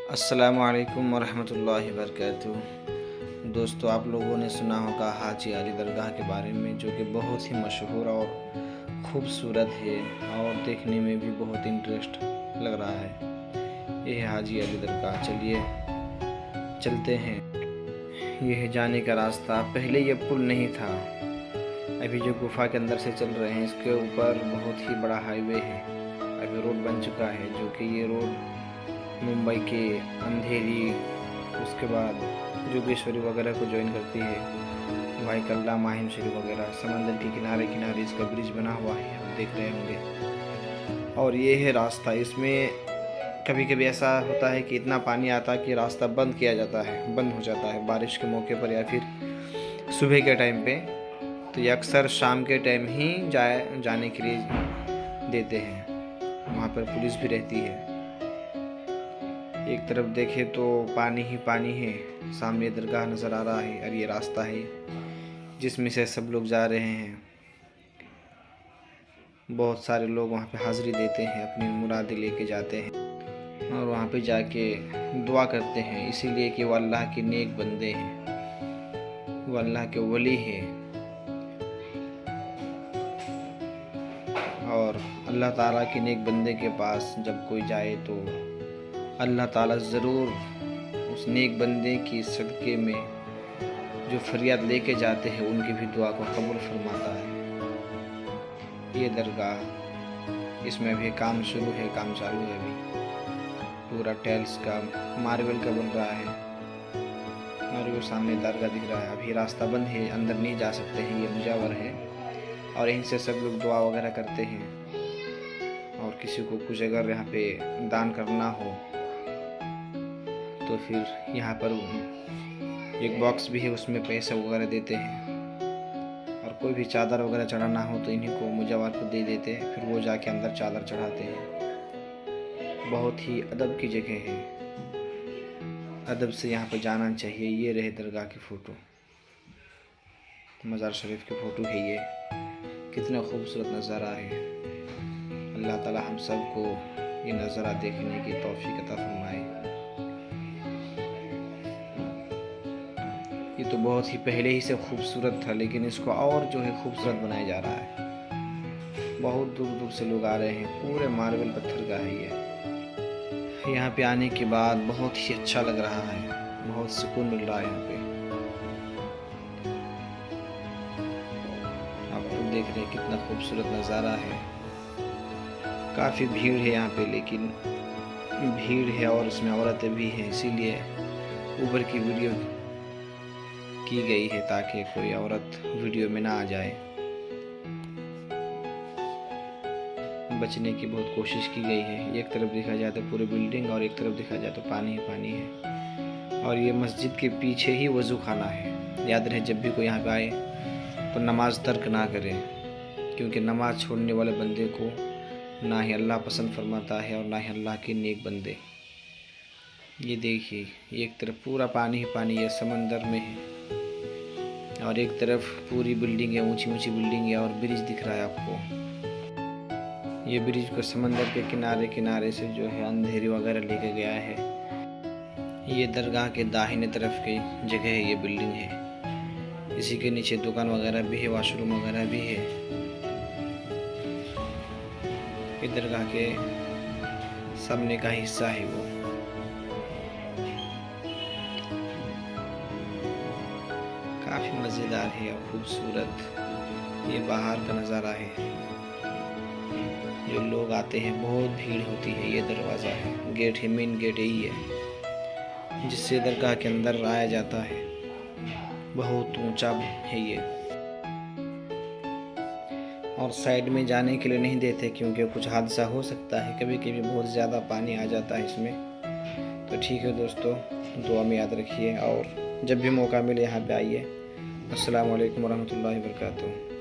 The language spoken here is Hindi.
अस्सलामु अलैकुम वरहमतुल्लाहि वबरकातुहू। दोस्तों, आप लोगों ने सुना होगा हाजी अली दरगाह के बारे में, जो कि बहुत ही मशहूर और ख़ूबसूरत है और देखने में भी बहुत इंटरेस्ट लग रहा है। यह है हाजी अली दरगाह। चलिए चलते हैं। यह है जाने का रास्ता। पहले ये पुल नहीं था। अभी जो गुफा के अंदर से चल रहे हैं, इसके ऊपर बहुत ही बड़ा हाईवे है। अभी रोड बन चुका है, जो कि ये रोड मुंबई के अंधेरी, उसके बाद जोगेश्वरी वगैरह को ज्वाइन करती है। भाई कल्ला, माहिम शरीफ वगैरह समंदर के किनारे किनारे इसका ब्रिज बना हुआ है, आप देख रहे होंगे। और ये है रास्ता। इसमें कभी कभी ऐसा होता है कि इतना पानी आता है कि रास्ता बंद किया जाता है, बंद हो जाता है बारिश के मौके पर या फिर सुबह के टाइम पे। तो ये अक्सर शाम के टाइम ही जाने के लिए देते हैं। वहाँ पर पुलिस भी रहती है। एक तरफ देखे तो पानी ही पानी है, सामने दरगाह नज़र आ रहा है और ये रास्ता है जिसमें से सब लोग जा रहे हैं। बहुत सारे लोग वहाँ पे हाज़िरी देते हैं, अपनी मुरादें लेके जाते हैं और वहाँ पे जाके दुआ करते हैं, इसीलिए कि वो अल्लाह के नेक बंदे हैं, वो अल्लाह के वली हैं। और अल्लाह ताला के नेक बंदे के पास जब कोई जाए तो अल्लाह ताला ज़रूर उस नेक बंदे की सदक़े में जो फरियाद लेके जाते हैं उनकी भी दुआ को कबूल फरमाता है। ये दरगाह, इसमें अभी काम शुरू है, काम चालू है। अभी पूरा टाइल्स का, मार्बल का बन रहा है और वो सामने दरगाह दिख रहा है। अभी रास्ता बंद है, अंदर नहीं जा सकते हैं, ये मुजावर है और यहीं से सब लोग दुआ वगैरह करते हैं। और किसी को कुछ अगर यहाँ पे दान करना हो तो फिर यहाँ पर एक बॉक्स भी है, उसमें पैसा वगैरह देते हैं। और कोई भी चादर वगैरह चढ़ाना हो तो इन्हीं को, मुजावर को दे देते हैं, फिर वो जाके अंदर चादर चढ़ाते हैं। बहुत ही अदब की जगह है, अदब से यहाँ पर जाना चाहिए। ये रहे दरगाह की फ़ोटो, मज़ार शरीफ की फ़ोटो है ये। कितना खूबसूरत नज़ारा है। अल्लाह ताला हम सब को ये नज़ारा देखने की तौफीक अता फरमाए। ये तो बहुत ही पहले ही से खूबसूरत था, लेकिन इसको और जो है खूबसूरत बनाया जा रहा है। बहुत दूर दूर से लोग आ रहे हैं। पूरे मार्बल पत्थर का है ये। यहाँ पे आने के बाद बहुत ही अच्छा लग रहा है, बहुत सुकून मिल रहा है यहाँ पे। आप लोग देख रहे हैं कितना खूबसूरत नज़ारा है। काफ़ी भीड़ है यहाँ पे, लेकिन भीड़ है और इसमें औरतें भी हैं, इसीलिए ऊपर की वीडियो की गई है ताकि कोई औरत वीडियो में ना आ जाए। बचने की बहुत कोशिश की गई है। एक तरफ देखा जाए तो पूरी बिल्डिंग और एक तरफ देखा जाए तो पानी ही पानी है। और ये मस्जिद के पीछे ही वज़ू खाना है। याद रहे, जब भी कोई यहाँ पे आए तो नमाज तर्क ना करे, क्योंकि नमाज छोड़ने वाले बंदे को ना ही अल्लाह पसंद फरमाता है और ना ही अल्लाह के नेक बंदे। ये देखिए, एक तरफ पूरा पानी ही पानी है, समंदर में है, और एक तरफ पूरी बिल्डिंग है, ऊंची ऊंची बिल्डिंग है और ब्रिज दिख रहा है आपको। ये ब्रिज को समंदर के किनारे किनारे से जो है अंधेरी वगैरह लेके गया है। ये दरगाह के दाहिने तरफ की जगह है, ये बिल्डिंग है। इसी के नीचे दुकान वगैरह भी है, वॉशरूम वगैरह भी है। ये दरगाह के सामने का हिस्सा है वो। काफ़ी मज़ेदार है और खूबसूरत। ये बाहर का नज़ारा है। जो लोग आते हैं, बहुत भीड़ होती है। ये दरवाज़ा है, गेट है, मेन गेट यही है जिससे दरगाह के अंदर आया जाता है। बहुत ऊंचा है ये, और साइड में जाने के लिए नहीं देते, क्योंकि कुछ हादसा हो सकता है। कभी कभी बहुत ज़्यादा पानी आ जाता है इसमें। तो ठीक है दोस्तों, दुआ में याद रखिए और जब भी मौका मिले यहाँ पे आइए। अस्सलामु अलैकुम वरहमतुल्लाहि वबरकातुहू।